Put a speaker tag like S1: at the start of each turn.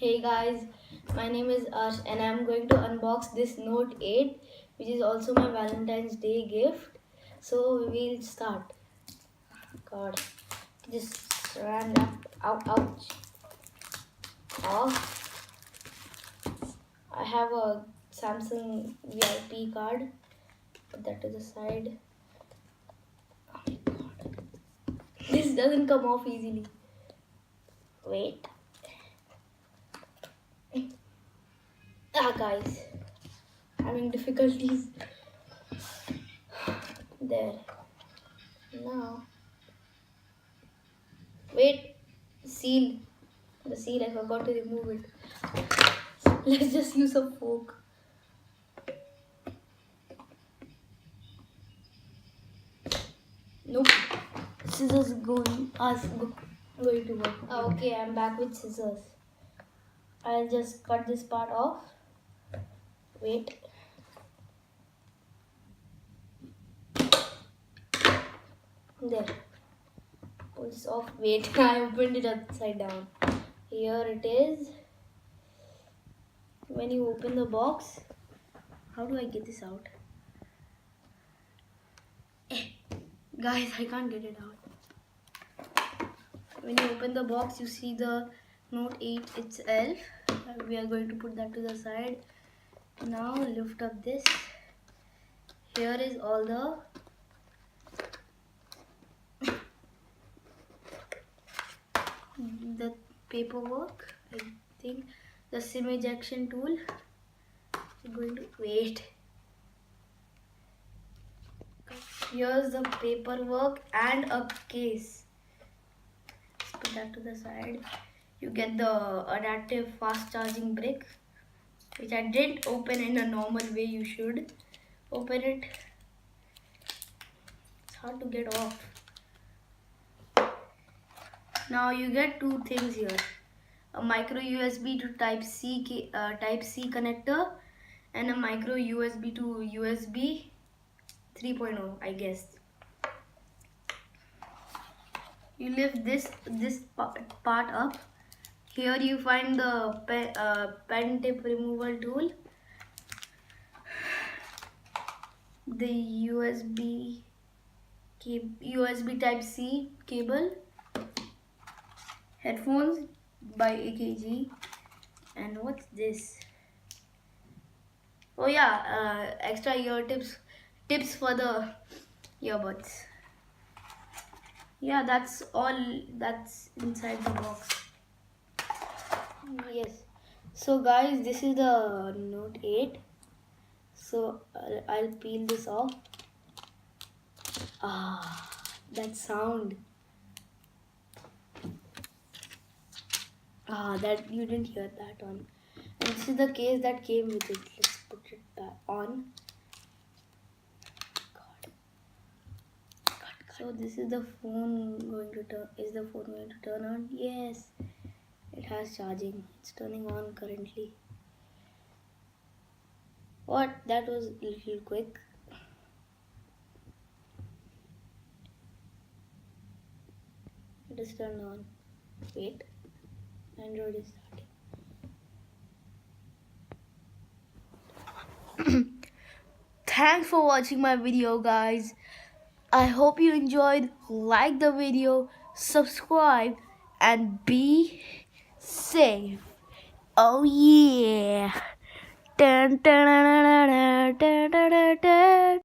S1: Hey guys, my name is Ash and I'm going to unbox this Note 8 which is also my Valentine's Day gift. So we'll start. God, just ran up. Ouch. Off. I have a Samsung VIP card. Put that to the side. Oh my god. This doesn't come off easily. Wait. Guys. Having difficulties. There. Now. Wait. Seal. The seal, I forgot to remove it. Let's just use a fork. Nope. Scissors going to work. Okay, I'm back with scissors. I'll just cut this part off. Wait. There. Pull this off. Wait, I opened it upside down. Here it is. When you open the box, how do I get this out? Guys, I can't get it out. When you open the box, you see the Note 8 itself. We are going to put that to the side. Now lift up this. Here is all the paperwork. I think the SIM ejection tool. I'm going to wait. Here's the paperwork and a case. Let's put that to the side. You get the adaptive fast charging brick, which I didn't open in a normal way. You should open it. It's hard to get off. Now you get two things here: a micro USB to Type C connector, and a micro USB to USB 3.0, I guess. You lift this part up. Here you find the pen tip removal tool, the USB Type C cable, headphones by AKG, and what's this? Oh yeah, extra ear tips for the earbuds. Yeah, that's all that's inside the box. Yes. So guys, this is the Note 8. So I'll peel this off. Ah, that sound. That you didn't hear that one. And this is the case that came with it. Let's put it back on. God. So this is the phone going to turn. Is the phone going to turn on? Yes. It has charging. It's turning on currently. What? That was a little quick. It is turned on. Wait. Android is starting. Thanks for watching my video, guys. I hope you enjoyed. Like the video, subscribe, and be safe. Oh yeah. Dun, dun, dun, dun, dun, dun.